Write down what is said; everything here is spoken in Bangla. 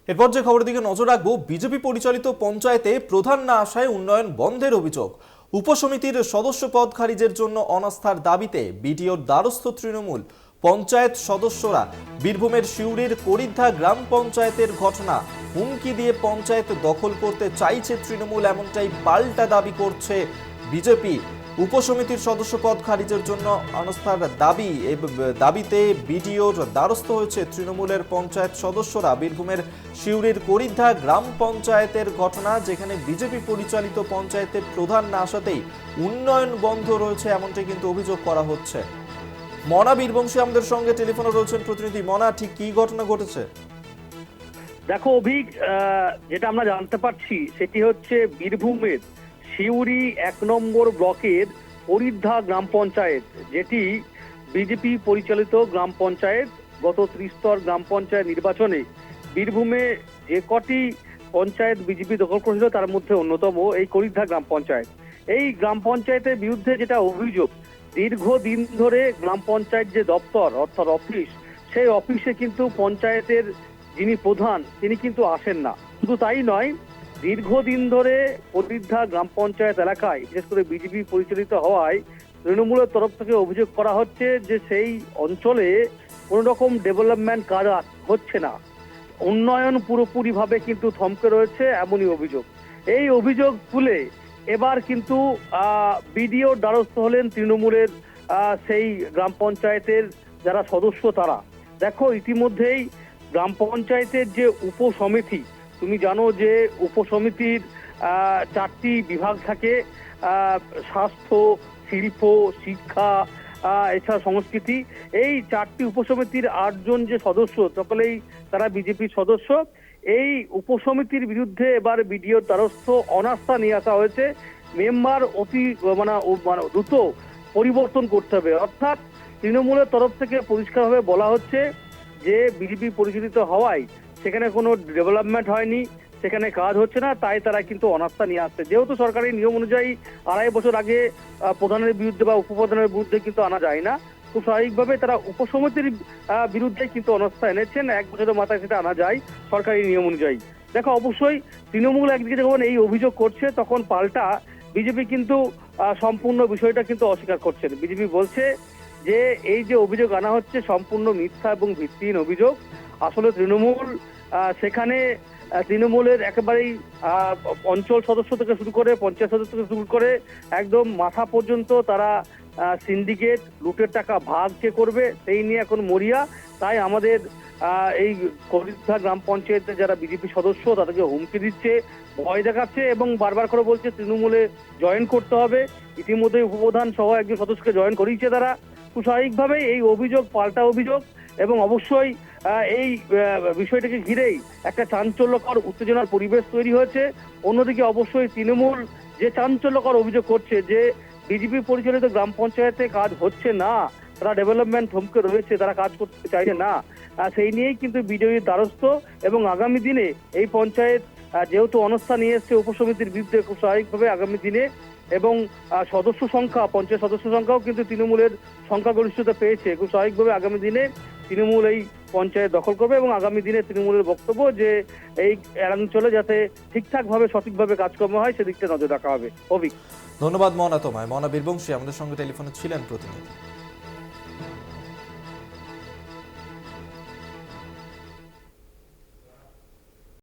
এরপর যে খবরের দিকে নজর রাখবো, বিজেপি পরিচালিত পঞ্চায়েতে প্রধান না আসায় উন্নয়ন বন্ধের অভিযোগ। উপসমিতির সদস্য পদ খারিজের জন্য অনাস্থার দাবিতে বিডিওর দ্বারস্থ তৃণমূল। পঞ্চায়েত সদস্যরা বীরভূমের সিউড়ির করিদ্ধা গ্রাম পঞ্চায়েতের ঘটনা হুমকি দিয়ে পঞ্চায়েত দখল করতে চাইছে তৃণমূল, এমনটাই পাল্টা দাবি করছে বিজেপি। উপসমিতির সদস্য পদ খারিজের জন্য অনাস্থার দাবিতে বিডিওর দ্বারস্থ হয়েছে তৃণমূলের পঞ্চায়েত সদস্যরা। বীরভূমের সিউড়ির করিদ্ধা গ্রাম পঞ্চায়েতের ঘটনা, যেখানে বিজেপি পরিচালিত পঞ্চায়েতের প্রধান না আসাতেই উন্নয়ন বন্ধ রয়েছে, এমনটাই কিন্তু অভিযোগ করা হচ্ছে। মনা বীরবংশী আমাদের সঙ্গে টেলিফোনে রয়েছেন প্রতিনিধি। মনা, ঠিক কি ঘটনা ঘটেছে? দেখো অভিক, যেটা আমরা জানতে পারছি সেটি হচ্ছে বীরভূমের সিউড়ি 1 নম্বর ব্লকের করিদ্ধা গ্রাম পঞ্চায়েত, যেটি বিজেপি পরিচালিত গ্রাম পঞ্চায়েত। গত ত্রিস্তর গ্রাম পঞ্চায়েত নির্বাচনে বীরভূমে যে কটি পঞ্চায়েত বিজেপি দখল করেছিল তার মধ্যে অন্যতম এই করিদ্ধা গ্রাম পঞ্চায়েত। এই গ্রাম পঞ্চায়েতের বিরুদ্ধে যেটা অভিযোগ, দীর্ঘদিন ধরে গ্রাম পঞ্চায়েত যে দপ্তর অর্থাৎ অফিস, সেই অফিসে কিন্তু পঞ্চায়েতের যিনি প্রধান তিনি কিন্তু আসেন না। শুধু তাই নয়, দীর্ঘদিন ধরে করিদ্ধা গ্রাম পঞ্চায়েত এলাকায় বিশেষ করে বিজেপি পরিচালিত হওয়ায় তৃণমূলের তরফ থেকে অভিযোগ করা হচ্ছে যে সেই অঞ্চলে কোন রকম ডেভেলপমেন্ট কাজ হচ্ছে না, উন্নয়ন পুরোপুরিভাবে কিন্তু থমকে রয়েছে, এমনই অভিযোগ। এই অভিযোগ তুলে এবার কিন্তু বিডিওর দ্বারস্থ হলেন তৃণমূলের সেই গ্রাম পঞ্চায়েতের যারা সদস্য তারা। দেখো, ইতিমধ্যেই গ্রাম পঞ্চায়েতের যে উপসমিতি, তুমি জানো যে উপসমিতির 4টি বিভাগ থাকে, স্বাস্থ্য, শিল্প, শিক্ষা, এছাড়া সংস্কৃতি। এই 4টি উপসমিতির 8 জন যে সদস্য, সকলেই তারা বিজেপির সদস্য। এই উপসমিতির বিরুদ্ধে এবার বিডিওর দ্বারস্থ অনাস্থা নিয়ে আসা হয়েছে। মেম্বার অতি দ্রুত পরিবর্তন করতে হবে, অর্থাৎ তৃণমূলের তরফ থেকে পরিষ্কারভাবে বলা হচ্ছে যে বিজেপি পরিচালিত হওয়ায় সেখানে কোনো ডেভেলপমেন্ট হয়নি, সেখানে কাজ হচ্ছে না, তাই তারা কিন্তু অনাস্থা নিয়ে আসছে। যেহেতু সরকারি নিয়ম অনুযায়ী 2.5 বছর আগে প্রধানের বিরুদ্ধে বা উপপ্রধানের বিরুদ্ধে কিন্তু আনা যায় না, খুব স্বাভাবিকভাবে তারা উপসমিতির বিরুদ্ধে কিন্তু অনাস্থা এনেছেন। 1 বছরের মাথায় সেটা আনা যায় সরকারি নিয়ম অনুযায়ী। দেখো, অবশ্যই তৃণমূল একদিকে যখন এই অভিযোগ করছে, তখন পাল্টা বিজেপি কিন্তু সম্পূর্ণ বিষয়টা কিন্তু অস্বীকার করছেন। বিজেপি বলছে যে এই যে অভিযোগ আনা হচ্ছে সম্পূর্ণ মিথ্যা এবং ভিত্তিহীন অভিযোগ। আসলে সেখানে তৃণমূলের একেবারেই অঞ্চল সদস্য থেকে শুরু করে পঞ্চায়েত সদস্য থেকে শুরু করে একদম মাথা পর্যন্ত তারা সিন্ডিকেট, লুটের টাকা ভাগ কে করবে সেই নিয়ে এখন মরিয়া। তাই আমাদের এই করিদ্ধা গ্রাম পঞ্চায়েতের যারা বিজেপি সদস্য তাদেরকে হুমকি দিচ্ছে, ভয় দেখাচ্ছে এবং বারবার করে বলছে তৃণমূলে জয়েন করতে হবে। ইতিমধ্যে উপপ্রধান সহ একজন সদস্যকে জয়েন করিয়েছে তারা। খুব স্বাভাবিকভাবেই এই অভিযোগ পাল্টা অভিযোগ, এবং অবশ্যই এই বিষয়টাকে ঘিরেই একটা চাঞ্চল্যকর উত্তেজনার পরিবেশ তৈরি হয়েছে। অন্যদিকে অবশ্যই তৃণমূল যে চাঞ্চল্যকর অভিযোগ করছে যে বিজেপি পরিচালিত গ্রাম পঞ্চায়েতে কাজ হচ্ছে না, তারা ডেভেলপমেন্ট থমকে রয়েছে, তারা কাজ করতে চাইছে না, সেই নিয়েই কিন্তু বিজেপির দ্বারস্থ। এবং আগামী দিনে এই পঞ্চায়েত যেহেতু অনাস্থা নিয়ে এসছে উপসমিতির বিরুদ্ধে, খুব স্বাভাবিকভাবে আগামী দিনে এবং সদস্য সংখ্যা, পঞ্চায়েত সদস্য সংখ্যাও কিন্তু তৃণমূলের সংখ্যাগরিষ্ঠতা পেয়েছে, খুব স্বাভাবিকভাবে আগামী দিনে তৃণমূল এই পঞ্চায়েত দখল করবে। এবং আগামী দিনে তৃণমূলের বক্তব্য যে এই অঞ্চলে যাতে ঠিকঠাকভাবে সঠিকভাবে কাজকর্ম হয় সেদিকটা নজর রাখা হবে। অভিক, ধন্যবাদ মনা তোমায়। মনা বীরবংশী আমাদের সঙ্গে টেলিফোনে ছিলেন প্রতিনিধি।